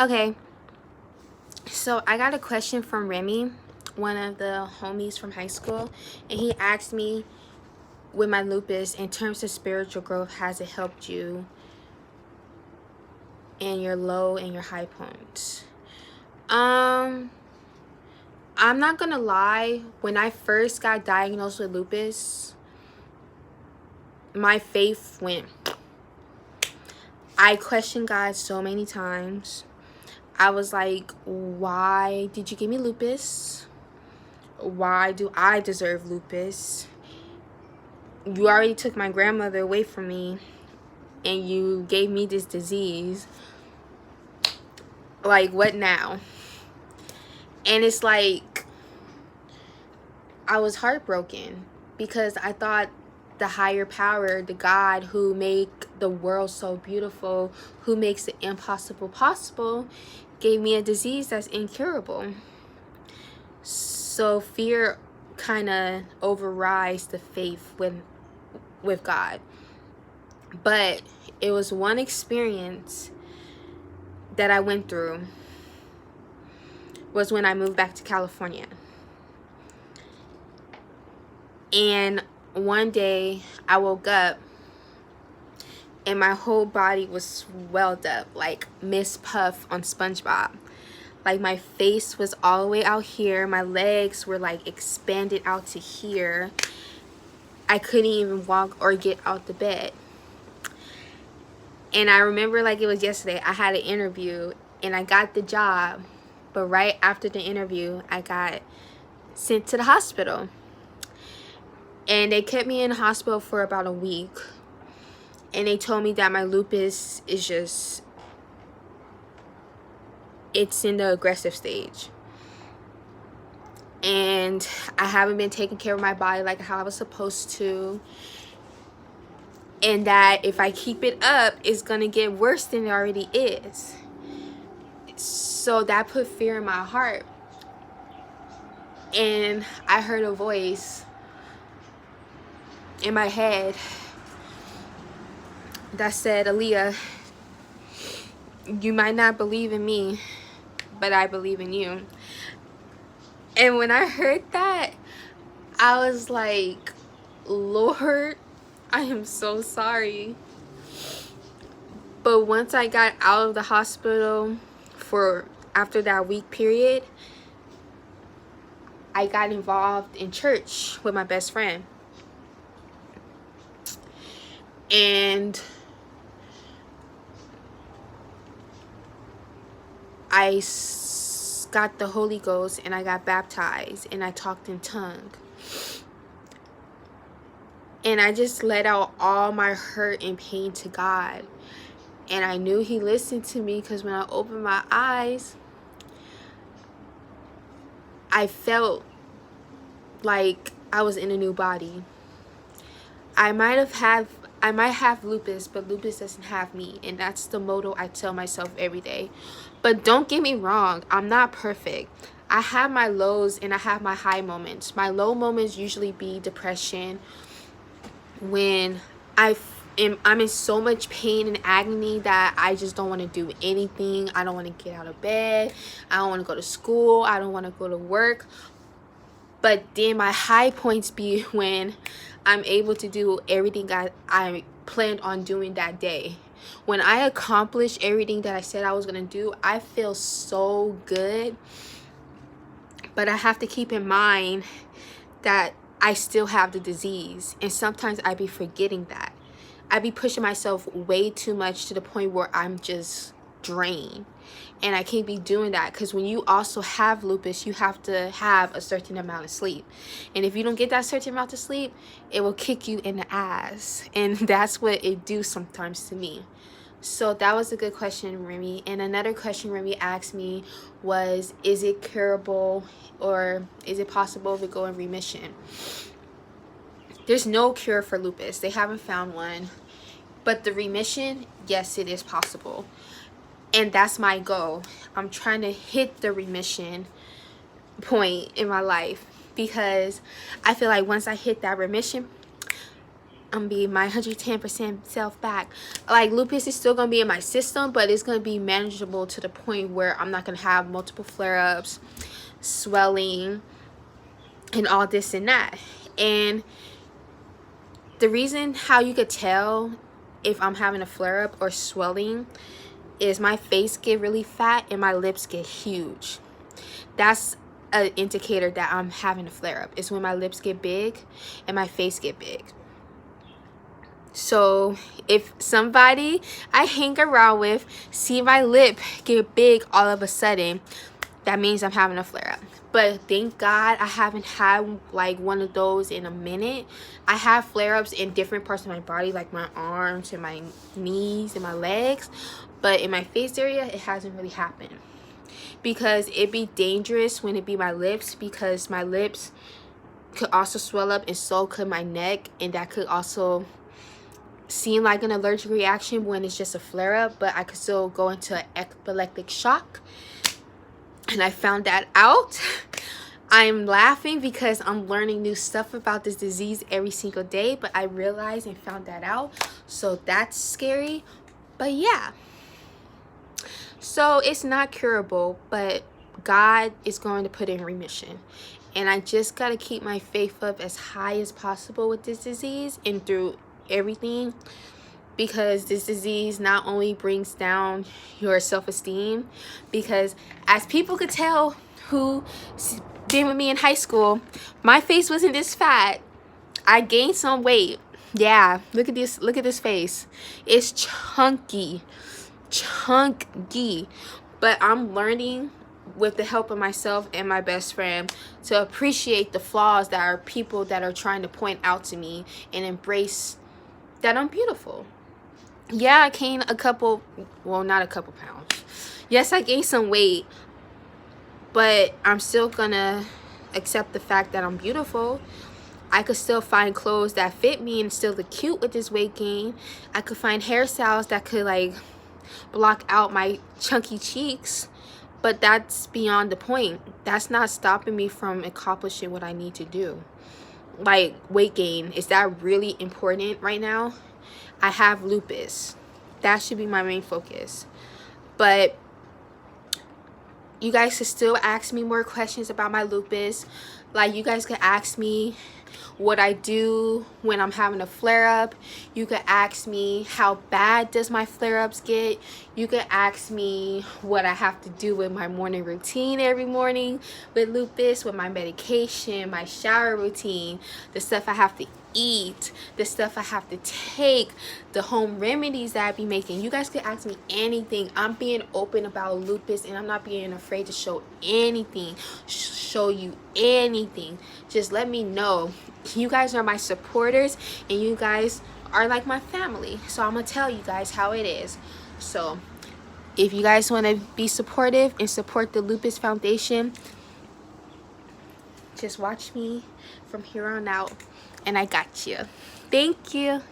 Okay, so I got a question from Remy, one of the homies from high school, and he asked me, with my lupus, in terms of spiritual growth, has it helped you in your low and your high points? I'm not gonna lie, when I first got diagnosed with lupus, my faith went. I questioned God so many times. I was like, why did you give me lupus? Why do I deserve lupus? You already took my grandmother away from me and you gave me this disease. Like, what now? And it's like, I was heartbroken because I thought the higher power, the God who made the world so beautiful, who makes the impossible possible, gave me a disease that's incurable. So fear kind of overrides the faith with God. But it was one experience that I went through was when I moved back to California. And one day I woke up and my whole body was swelled up like Miss Puff on SpongeBob. Like, my face was all the way out here. My legs were like expanded out to here. I couldn't even walk or get out the bed. And I remember like it was yesterday, I had an interview and I got the job. But right after the interview, I got sent to the hospital. And they kept me in the hospital for about a week. And they told me that my lupus is just, it's in the aggressive stage. And I haven't been taking care of my body like how I was supposed to. And that if I keep it up, it's going to get worse than it already is. So that put fear in my heart. And I heard a voice in my head that said, Aaliyah, you might not believe in me, but I believe in you. And when I heard that, I was like, Lord, I am so sorry. But once I got out of the hospital after that week period, I got involved in church with my best friend. And I got the Holy Ghost and I got baptized and I talked in tongue. And I just let out all my hurt and pain to God. And I knew He listened to me because when I opened my eyes, I felt like I was in a new body. I might have lupus, but lupus doesn't have me. And that's the motto I tell myself every day. But don't get me wrong, I'm not perfect. I have my lows and I have my high moments. My low moments usually be depression, when I'm in so much pain and agony that I just don't want to do anything. I don't want to get out of bed. I don't want to go to school. I don't want to go to work. But then my high points be when I'm able to do everything I planned on doing that day. When I accomplish everything that I said I was going to do, I feel so good. But I have to keep in mind that I still have the disease. And sometimes I be forgetting that. I be pushing myself way too much to the point where I'm just drained. And I can't be doing that because when you also have lupus, you have to have a certain amount of sleep. And if you don't get that certain amount of sleep, it will kick you in the ass. And that's what it do sometimes to me. So that was a good question, Remy. And another question Remy asked me was, is it curable or is it possible to go in remission? There's no cure for lupus. They haven't found one. But the remission, yes, it is possible. And that's my goal. I'm trying to hit the remission point in my life because I feel like once I hit that remission, I'm gonna be my 110% self back. Like, lupus is still gonna be in my system, but it's gonna be manageable to the point where I'm not gonna have multiple flare-ups, swelling, and all this and that. And the reason how you could tell if I'm having a flare-up or swelling is my face get really fat and my lips get huge. That's an indicator that I'm having a flare-up. It's when my lips get big and my face get big. So if somebody I hang around with see my lip get big all of a sudden, that means I'm having a flare-up. But thank God I haven't had like one of those in a minute. I have flare-ups in different parts of my body, like my arms and my knees and my legs, but in my face area it hasn't really happened, because it'd be dangerous when it be my lips, because my lips could also swell up and so could my neck, and that could also seem like an allergic reaction when it's just a flare-up, but I could still go into an epileptic shock. And I found that out. I'm laughing because I'm learning new stuff about this disease every single day, but I realized and found that out, so that's scary. But yeah, so it's not curable, but God is going to put in remission, and I just got to keep my faith up as high as possible with this disease and through everything, because this disease not only brings down your self-esteem, because as people could tell who been with me in high school, my face wasn't this fat. I gained some weight. Yeah, look at this face. It's chunky, but I'm learning with the help of myself and my best friend to appreciate the flaws that are people that are trying to point out to me, and embrace that I'm beautiful. Yeah, I gained a couple, well, not a couple pounds. Yes, I gained some weight, but I'm still gonna accept the fact that I'm beautiful. I could still find clothes that fit me and still look cute with this weight gain. I could find hairstyles that could like block out my chunky cheeks, but that's beyond the point. That's not stopping me from accomplishing what I need to do. Like, weight gain, is that really important right now? I have lupus. That should be my main focus. But you guys could still ask me more questions about my lupus. Like, you guys could ask me what I do when I'm having a flare-up. You could ask me how bad does my flare-ups get. You could ask me what I have to do with my morning routine every morning with lupus, with my medication, my shower routine, the stuff I have to eat, the stuff I have to take, the home remedies that I be making. You guys could ask me anything. I'm being open about lupus, and I'm not being afraid to show anything, show you anything. Just let me know. You guys are my supporters, and you guys are like my family, so I'm gonna tell you guys how it is. So if you guys want to be supportive and support the Lupus Foundation, just watch me from here on out, and I got you. Thank you.